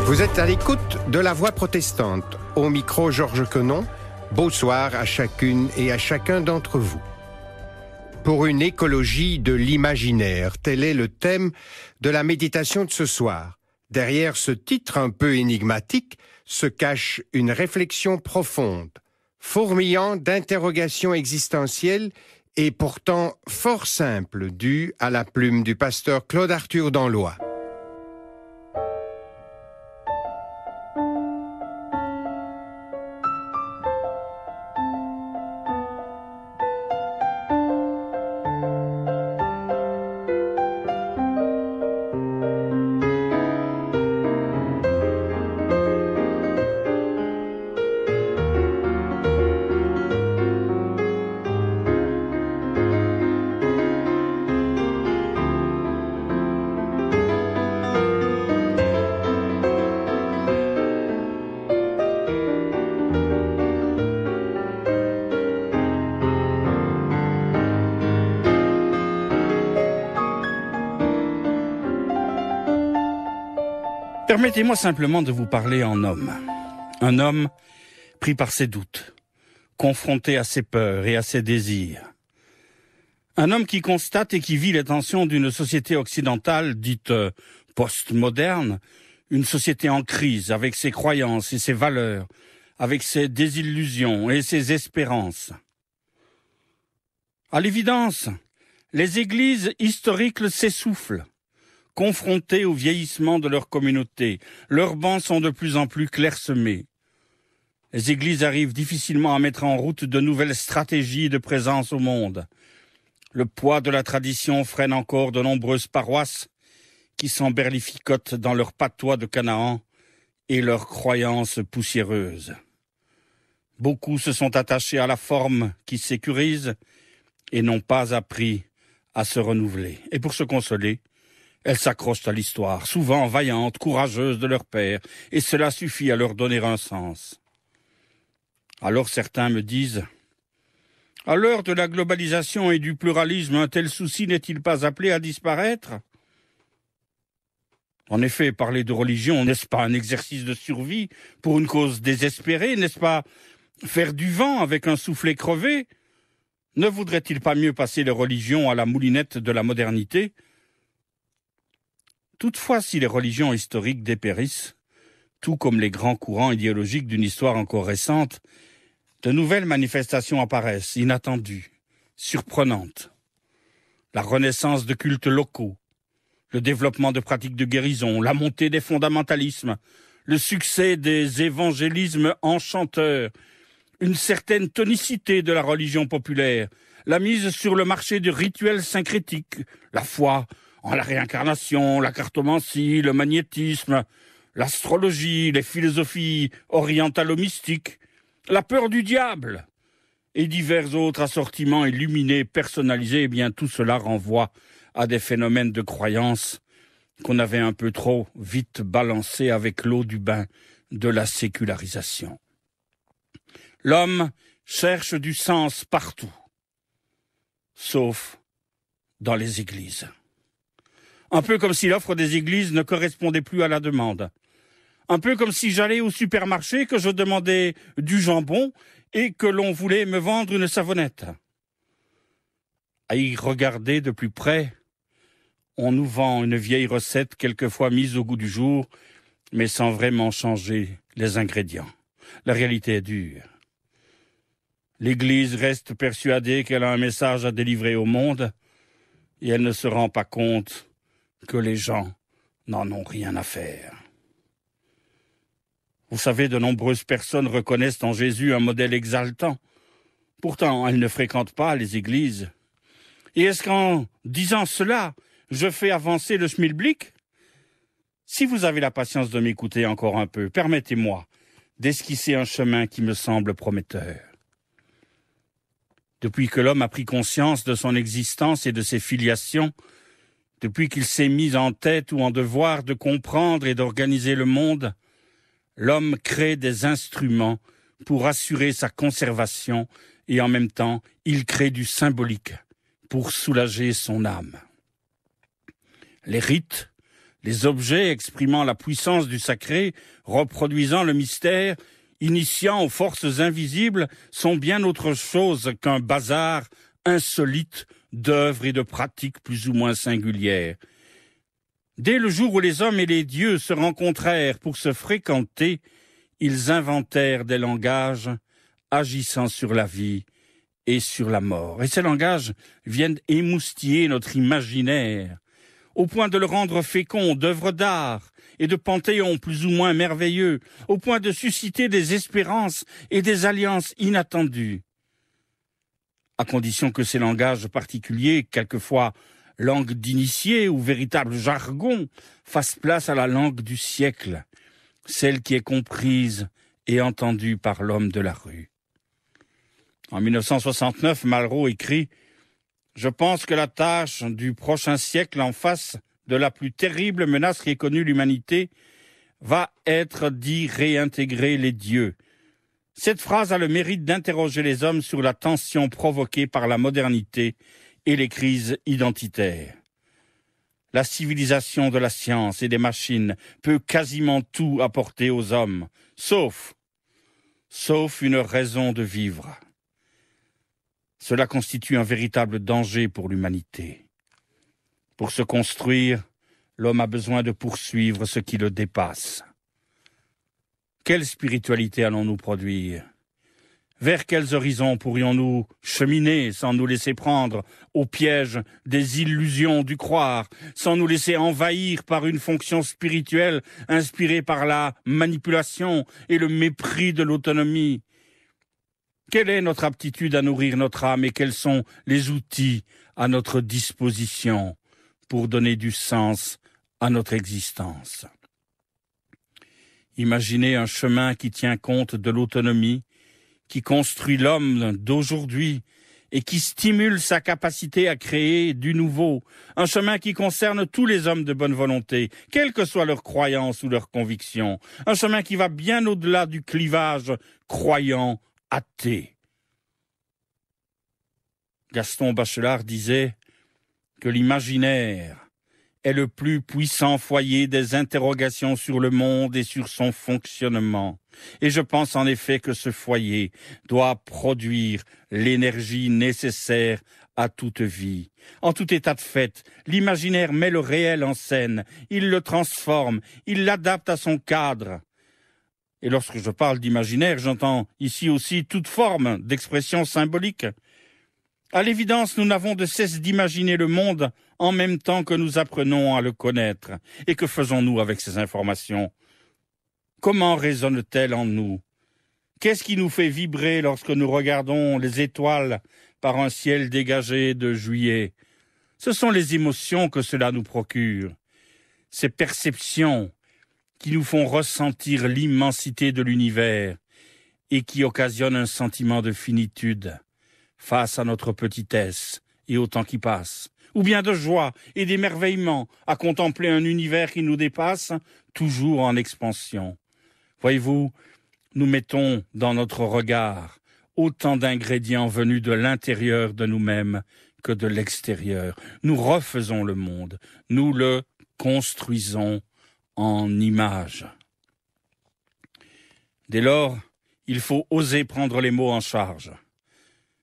Vous êtes à l'écoute de La Voix protestante. Au micro, Georges Quenon. Bonsoir à chacune et à chacun d'entre vous. Pour une écologie de l'imaginaire, tel est le thème de la méditation de ce soir. Derrière ce titre un peu énigmatique se cache une réflexion profonde, fourmillant d'interrogations existentielles et pourtant fort simple, due à la plume du pasteur Claude Arthur Danlois. Permettez-moi simplement de vous parler en homme. Un homme pris par ses doutes, confronté à ses peurs et à ses désirs. Un homme qui constate et qui vit les tensions d'une société occidentale dite postmoderne, une société en crise avec ses croyances et ses valeurs, avec ses désillusions et ses espérances. À l'évidence, les églises historiques s'essoufflent. Confrontés au vieillissement de leur communauté, leurs bancs sont de plus en plus clairsemés. Les églises arrivent difficilement à mettre en route de nouvelles stratégies de présence au monde. Le poids de la tradition freine encore de nombreuses paroisses qui s'emberlificotent dans leur patois de Canaan et leurs croyances poussiéreuses. Beaucoup se sont attachés à la forme qui sécurise et n'ont pas appris à se renouveler. Et pour se consoler, elles s'accrochent à l'histoire, souvent vaillantes, courageuses de leur père, et cela suffit à leur donner un sens. Alors certains me disent, à l'heure de la globalisation et du pluralisme, un tel souci n'est-il pas appelé à disparaître ? En effet, parler de religion, n'est-ce pas un exercice de survie pour une cause désespérée ? N'est-ce pas faire du vent avec un soufflet crevé ? Ne voudrait-il pas mieux passer les religions à la moulinette de la modernité ? Toutefois, si les religions historiques dépérissent, tout comme les grands courants idéologiques d'une histoire encore récente, de nouvelles manifestations apparaissent, inattendues, surprenantes. La renaissance de cultes locaux, le développement de pratiques de guérison, la montée des fondamentalismes, le succès des évangélismes enchanteurs, une certaine tonicité de la religion populaire, la mise sur le marché de rituels syncrétiques, la foi en la réincarnation, la cartomancie, le magnétisme, l'astrologie, les philosophies orientalo-mystiques, la peur du diable et divers autres assortiments illuminés, personnalisés, eh bien tout cela renvoie à des phénomènes de croyance qu'on avait un peu trop vite balancés avec l'eau du bain de la sécularisation. L'homme cherche du sens partout, sauf dans les églises. Un peu comme si l'offre des églises ne correspondait plus à la demande. Un peu comme si j'allais au supermarché, que je demandais du jambon et que l'on voulait me vendre une savonnette. À y regarder de plus près, on nous vend une vieille recette quelquefois mise au goût du jour, mais sans vraiment changer les ingrédients. La réalité est dure. L'Église reste persuadée qu'elle a un message à délivrer au monde et elle ne se rend pas compte que les gens n'en ont rien à faire. Vous savez, de nombreuses personnes reconnaissent en Jésus un modèle exaltant. Pourtant, elles ne fréquentent pas les églises. Et est-ce qu'en disant cela, je fais avancer le schmilblick ? Si vous avez la patience de m'écouter encore un peu, permettez-moi d'esquisser un chemin qui me semble prometteur. Depuis que l'homme a pris conscience de son existence et de ses filiations, depuis qu'il s'est mis en tête ou en devoir de comprendre et d'organiser le monde, l'homme crée des instruments pour assurer sa conservation et en même temps, il crée du symbolique pour soulager son âme. Les rites Les objets exprimant la puissance du sacré, reproduisant le mystère, initiant aux forces invisibles, sont bien autre chose qu'un bazar insolite d'œuvres et de pratiques plus ou moins singulières. Dès le jour où les hommes et les dieux se rencontrèrent pour se fréquenter, ils inventèrent des langages agissant sur la vie et sur la mort. Et ces langages viennent émoustiller notre imaginaire, au point de le rendre fécond d'œuvres d'art et de panthéons plus ou moins merveilleux, au point de susciter des espérances et des alliances inattendues. À condition que ces langages particuliers, quelquefois langue d'initié ou véritable jargon, fasse place à la langue du siècle, celle qui est comprise et entendue par l'homme de la rue. En 1969, Malraux écrit « Je pense que la tâche du prochain siècle en face de la plus terrible menace qui ait connue l'humanité va être d'y réintégrer les dieux. » Cette phrase a le mérite d'interroger les hommes sur la tension provoquée par la modernité et les crises identitaires. La civilisation de la science et des machines peut quasiment tout apporter aux hommes, sauf une raison de vivre. Cela constitue un véritable danger pour l'humanité. Pour se construire, l'homme a besoin de poursuivre ce qui le dépasse. Quelle spiritualité allons-nous produire ? Vers quels horizons pourrions-nous cheminer sans nous laisser prendre au piège des illusions du croire, sans nous laisser envahir par une fonction spirituelle inspirée par la manipulation et le mépris de l'autonomie ? Quelle est notre aptitude à nourrir notre âme et quels sont les outils à notre disposition pour donner du sens à notre existence ? Imaginez un chemin qui tient compte de l'autonomie, qui construit l'homme d'aujourd'hui et qui stimule sa capacité à créer du nouveau, un chemin qui concerne tous les hommes de bonne volonté, quelles que soient leurs croyances ou leurs convictions, un chemin qui va bien au-delà du clivage croyant-athée. Gaston Bachelard disait que l'imaginaire est le plus puissant foyer des interrogations sur le monde et sur son fonctionnement. Et je pense en effet que ce foyer doit produire l'énergie nécessaire à toute vie. En tout état de fait, l'imaginaire met le réel en scène, il le transforme, il l'adapte à son cadre. Et lorsque je parle d'imaginaire, j'entends ici aussi toute forme d'expression symbolique. À l'évidence, nous n'avons de cesse d'imaginer le monde en même temps que nous apprenons à le connaître. Et que faisons-nous avec ces informations ? Comment résonne-t-elle en nous ? Qu'est-ce qui nous fait vibrer lorsque nous regardons les étoiles par un ciel dégagé de juillet ? Ce sont les émotions que cela nous procure, ces perceptions qui nous font ressentir l'immensité de l'univers et qui occasionnent un sentiment de finitude face à notre petitesse et au temps qui passe, ou bien de joie et d'émerveillement à contempler un univers qui nous dépasse, toujours en expansion. Voyez-vous, nous mettons dans notre regard autant d'ingrédients venus de l'intérieur de nous-mêmes que de l'extérieur. Nous refaisons le monde, nous le construisons en images. Dès lors, il faut oser prendre les mots en charge,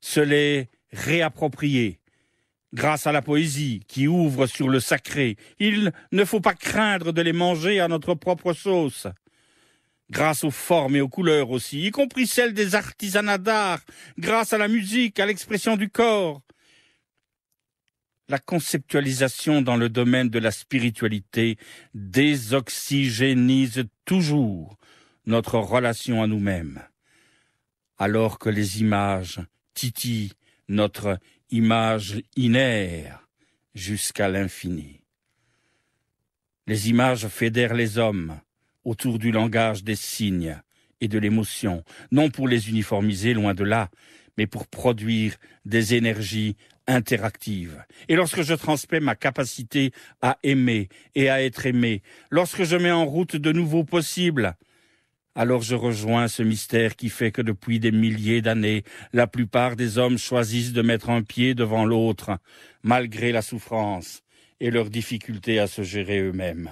se les réapproprier, grâce à la poésie qui ouvre sur le sacré. Il ne faut pas craindre de les manger à notre propre sauce. Grâce aux formes et aux couleurs aussi, y compris celles des artisanats d'art, grâce à la musique, à l'expression du corps. La conceptualisation dans le domaine de la spiritualité désoxygénise toujours notre relation à nous-mêmes, alors que les images titillent notre imaginaire jusqu'à l'infini. Les images fédèrent les hommes autour du langage des signes et de l'émotion, non pour les uniformiser, loin de là, mais pour produire des énergies interactives. Et lorsque je transmets ma capacité à aimer et à être aimé, lorsque je mets en route de nouveaux possibles, alors je rejoins ce mystère qui fait que depuis des milliers d'années, la plupart des hommes choisissent de mettre un pied devant l'autre, malgré la souffrance, et leur difficulté à se gérer eux-mêmes.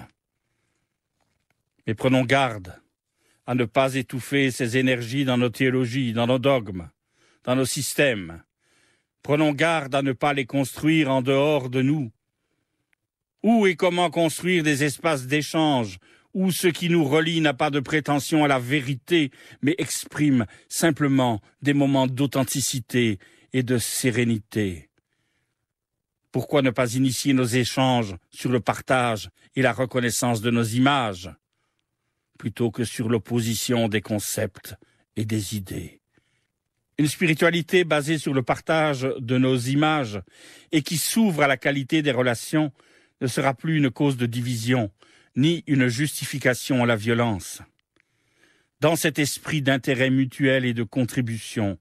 Mais prenons garde à ne pas étouffer ces énergies dans nos théologies, dans nos dogmes, dans nos systèmes. Prenons garde à ne pas les construire en dehors de nous. Où et comment construire des espaces d'échange où ce qui nous relie n'a pas de prétention à la vérité, mais exprime simplement des moments d'authenticité et de sérénité. Pourquoi ne pas initier nos échanges sur le partage et la reconnaissance de nos images, plutôt que sur l'opposition des concepts et des idées? Une spiritualité basée sur le partage de nos images et qui s'ouvre à la qualité des relations ne sera plus une cause de division, ni une justification à la violence. Dans cet esprit d'intérêt mutuel et de contribution,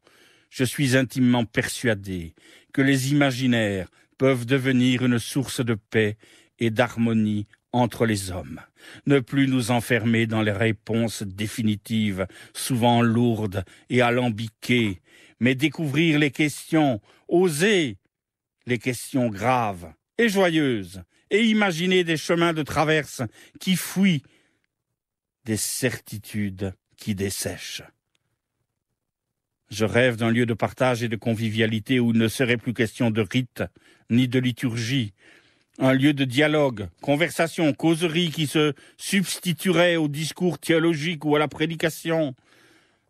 je suis intimement persuadé que les imaginaires peuvent devenir une source de paix et d'harmonie entre les hommes. Ne plus nous enfermer dans les réponses définitives, souvent lourdes et alambiquées, mais découvrir les questions, oser les questions graves et joyeuses, et imaginer des chemins de traverse qui fuient des certitudes qui dessèchent. Je rêve d'un lieu de partage et de convivialité où il ne serait plus question de rite ni de liturgie, un lieu de dialogue, conversation, causerie qui se substituerait au discours théologique ou à la prédication,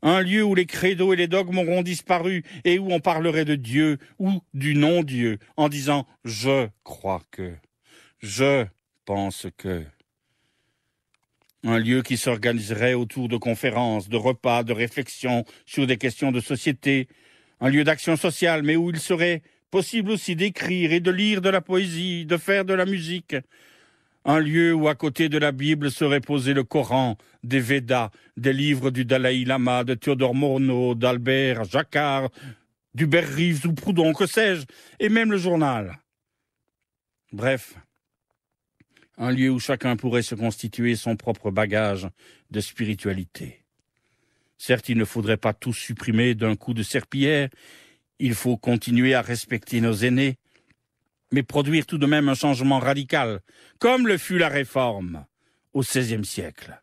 un lieu où les credos et les dogmes auront disparu et où on parlerait de Dieu ou du non-Dieu en disant « je crois que ». Je pense que. Un lieu qui s'organiserait autour de conférences, de repas, de réflexions sur des questions de société. Un lieu d'action sociale, mais où il serait possible aussi d'écrire et de lire de la poésie, de faire de la musique. Un lieu où à côté de la Bible serait posé le Coran, des Védas, des livres du Dalai Lama, de Théodore Monod, d'Albert Jacquard, d'Hubert Reeves ou Proudhon, que sais-je, et même le journal. Bref. Un lieu où chacun pourrait se constituer son propre bagage de spiritualité. Certes, il ne faudrait pas tout supprimer d'un coup de serpillière, il faut continuer à respecter nos aînés, mais produire tout de même un changement radical, comme le fut la Réforme au XVIe siècle.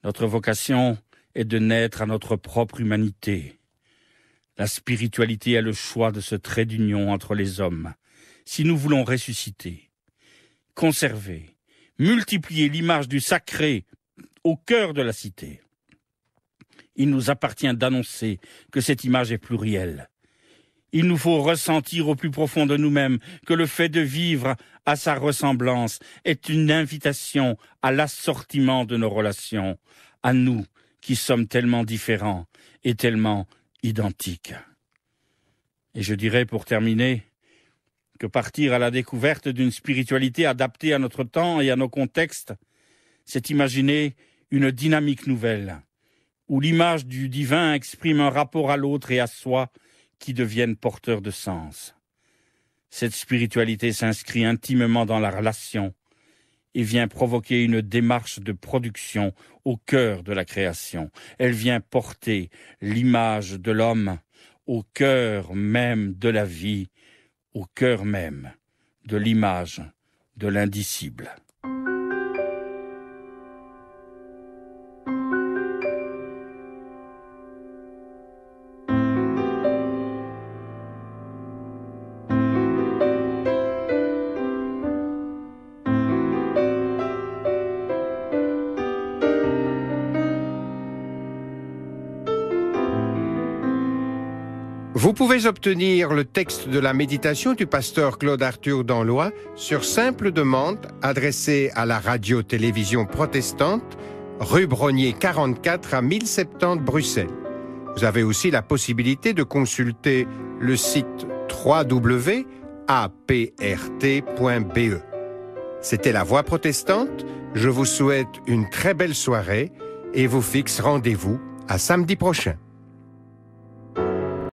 Notre vocation est de naître à notre propre humanité. La spiritualité est le choix de ce trait d'union entre les hommes. Si nous voulons ressusciter, conserver, multiplier l'image du sacré au cœur de la cité, il nous appartient d'annoncer que cette image est plurielle. Il nous faut ressentir au plus profond de nous-mêmes que le fait de vivre à sa ressemblance est une invitation à l'assortiment de nos relations, à nous qui sommes tellement différents et tellement identiques. Et je dirais pour terminer que partir à la découverte d'une spiritualité adaptée à notre temps et à nos contextes, c'est imaginer une dynamique nouvelle, où l'image du divin exprime un rapport à l'autre et à soi qui deviennent porteurs de sens. Cette spiritualité s'inscrit intimement dans la relation et vient provoquer une démarche de production au cœur de la création. Elle vient porter l'image de l'homme au cœur même de la vie, au cœur même de l'image de l'indicible. Vous pouvez obtenir le texte de la méditation du pasteur Claude Arthur Danlois sur simple demande adressée à la radio-télévision protestante, rue Brognier 44 à 1070 Bruxelles. Vous avez aussi la possibilité de consulter le site www.aprt.be. C'était La Voix protestante. Je vous souhaite une très belle soirée et vous fixe rendez-vous à samedi prochain.